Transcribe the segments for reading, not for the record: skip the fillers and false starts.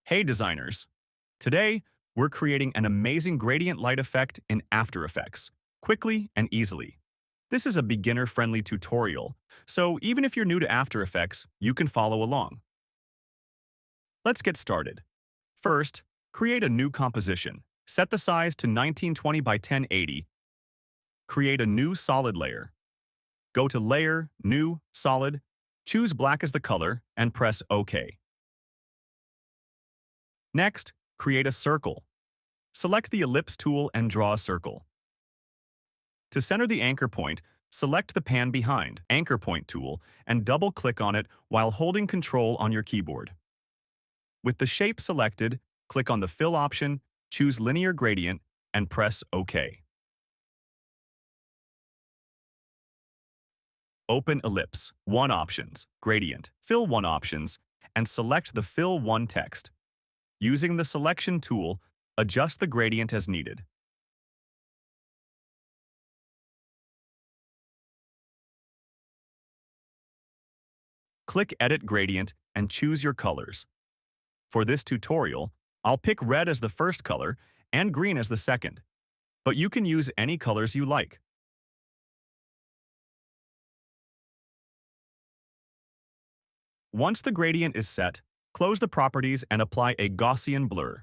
Hey designers! Today, we're creating an amazing gradient light effect in After Effects, quickly and easily. This is a beginner-friendly tutorial, so even if you're new to After Effects, you can follow along. Let's get started. First, create a new composition. Set the size to 1920 by 1080. Create a new solid layer. Go to Layer, New, Solid, choose black as the color, and press OK. Next, create a circle. Select the Ellipse tool and draw a circle. To center the anchor point, select the Pan Behind Anchor Point tool and double-click on it while holding Control on your keyboard. With the shape selected, click on the Fill option, choose Linear Gradient, and press OK. Open Ellipse 1 Options, Gradient, Fill 1 Options, and select the Fill 1 text. Using the Selection tool, adjust the gradient as needed. Click Edit Gradient and choose your colors. For this tutorial, I'll pick red as the first color and green as the second, but you can use any colors you like. Once the gradient is set, close the properties and apply a Gaussian blur.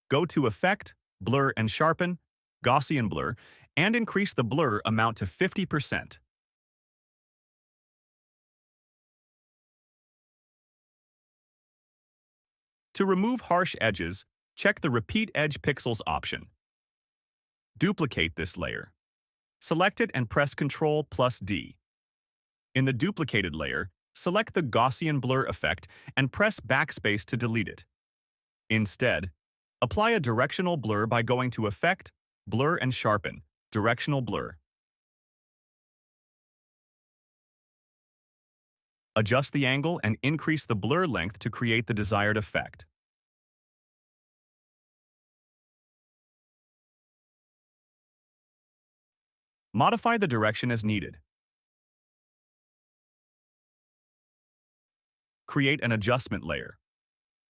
Go to Effect, Blur and Sharpen, Gaussian Blur, and increase the blur amount to 50%. To remove harsh edges, check the Repeat Edge Pixels option. Duplicate this layer. Select it and press Ctrl+D. In the duplicated layer, select the Gaussian blur effect and press backspace to delete it. Instead, apply a directional blur by going to Effect, Blur and Sharpen, Directional Blur. Adjust the angle and increase the blur length to create the desired effect. Modify the direction as needed. Create an adjustment layer.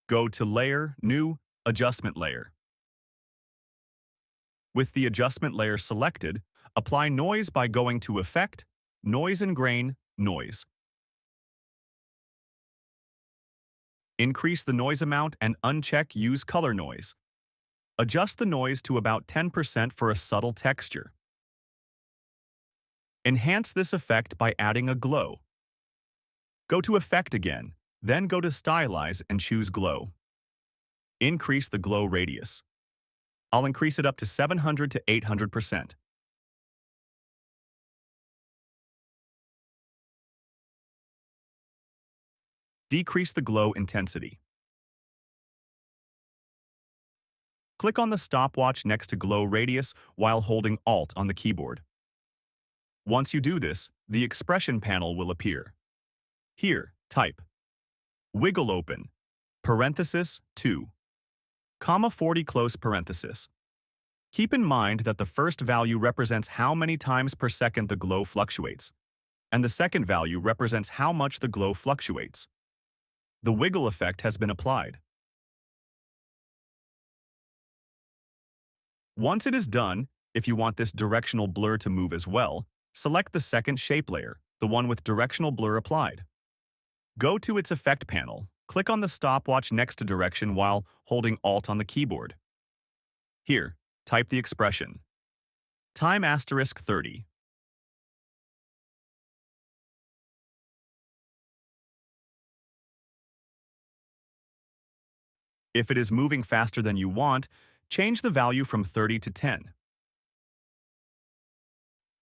Go to Layer, New, Adjustment Layer. With the adjustment layer selected, apply noise by going to Effect, Noise and Grain, Noise. Increase the noise amount and uncheck Use Color Noise. Adjust the noise to about 10% for a subtle texture. Enhance this effect by adding a glow. Go to Effect again, then go to Stylize and choose Glow. Increase the glow radius. I'll increase it up to 700 to 800%. Decrease the glow intensity. Click on the stopwatch next to glow radius while holding Alt on the keyboard. Once you do this, the expression panel will appear. Here, type wiggle open, parenthesis 2, comma 40 close parenthesis. Keep in mind that the first value represents how many times per second the glow fluctuates, and the second value represents how much the glow fluctuates. The wiggle effect has been applied. Once it is done, if you want this directional blur to move as well, select the second shape layer, the one with directional blur applied. Go to its effect panel, click on the stopwatch next to direction while holding Alt on the keyboard. Here, type the expression time asterisk 30. If it is moving faster than you want, change the value from 30 to 10.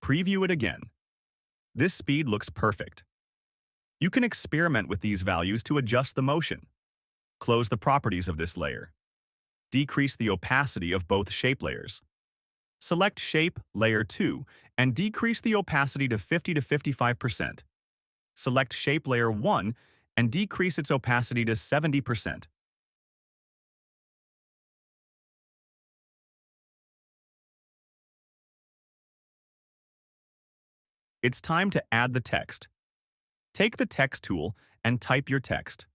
Preview it again. This speed looks perfect. You can experiment with these values to adjust the motion. Close the properties of this layer. Decrease the opacity of both shape layers. Select Shape Layer 2 and decrease the opacity to 50 to 55%. Select Shape Layer 1 and decrease its opacity to 70%. It's time to add the text. Take the Text tool and type your text.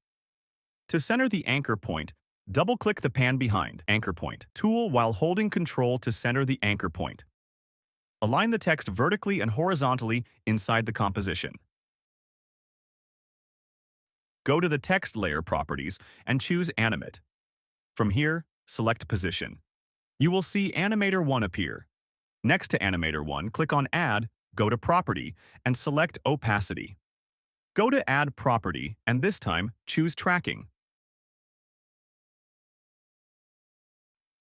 To center the anchor point, Double-click the pan behind anchor point tool while holding Control to center the anchor point. Align the text vertically and horizontally inside the composition. Go to the text layer properties and choose Animate. From here, select Position. You will see Animator 1 appear. Next to Animator 1, click on Add, go to Property, and select Opacity. Go to Add Property, and this time, choose Tracking.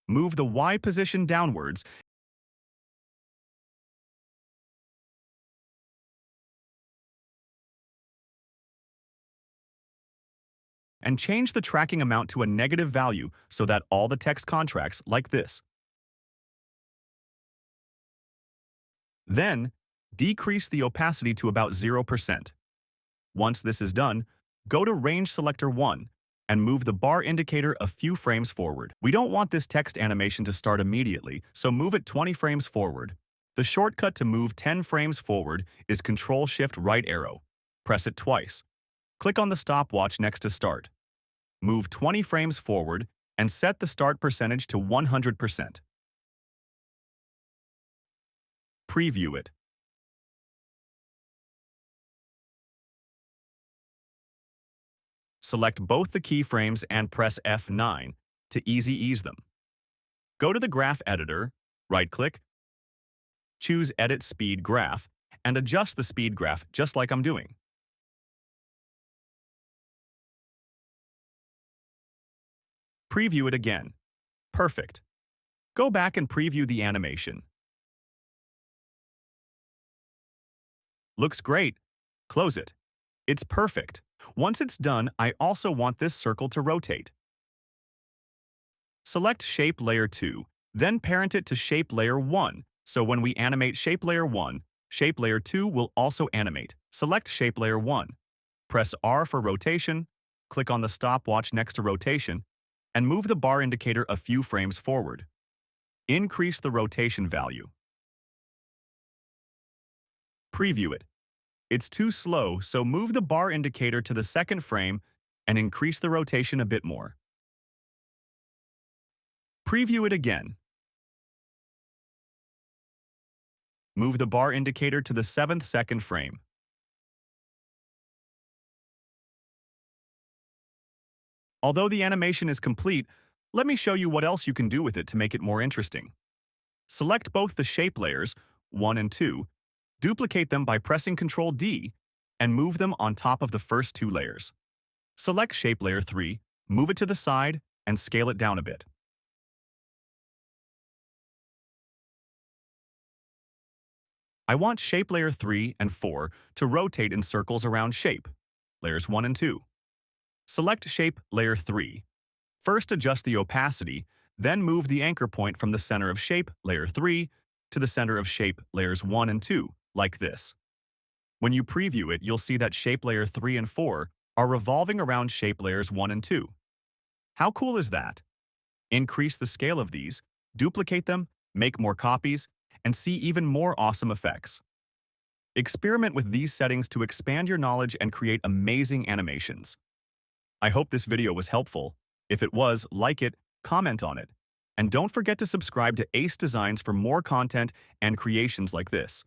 Move the Y position downwards and change the tracking amount to a negative value so that all the text contracts like this. Then, decrease the opacity to about 0%. Once this is done, go to Range Selector 1 and move the bar indicator a few frames forward. We don't want this text animation to start immediately, so move it 20 frames forward. The shortcut to move 10 frames forward is Control-Shift-Right arrow. Press it twice. Click on the stopwatch next to Start. Move 20 frames forward and set the start percentage to 100%. Preview it. Select both the keyframes and press F9 to ease them. Go to the graph editor, right-click, choose Edit Speed Graph, and adjust the speed graph just like I'm doing. Preview it again. Perfect. Go back and preview the animation. Looks great. Close it. It's perfect. Once it's done, I also want this circle to rotate. Select Shape Layer 2, then parent it to Shape Layer 1, so when we animate Shape Layer 1, Shape Layer 2 will also animate. Select Shape Layer 1. Press R for rotation, click on the stopwatch next to rotation, and move the bar indicator a few frames forward. Increase the rotation value. Preview it. It's too slow, so move the bar indicator to the second frame and increase the rotation a bit more. Preview it again. Move the bar indicator to the 7th second frame. Although the animation is complete, let me show you what else you can do with it to make it more interesting. Select both the shape layers, 1 and 2, duplicate them by pressing Ctrl-D, and move them on top of the first 2 layers. Select Shape Layer 3, move it to the side, and scale it down a bit. I want Shape Layer 3 and 4 to rotate in circles around Shape, Layers 1 and 2. Select Shape Layer 3. First adjust the opacity, then move the anchor point from the center of Shape Layer 3 to the center of Shape Layers 1 and 2, like this. When you preview it, you'll see that Shape Layer 3 and 4 are revolving around Shape Layers 1 and 2. How cool is that? Increase the scale of these, duplicate them, make more copies, and see even more awesome effects. Experiment with these settings to expand your knowledge and create amazing animations. I hope this video was helpful. If it was, like it, comment on it. And don't forget to subscribe to Ace Designs for more content and creations like this.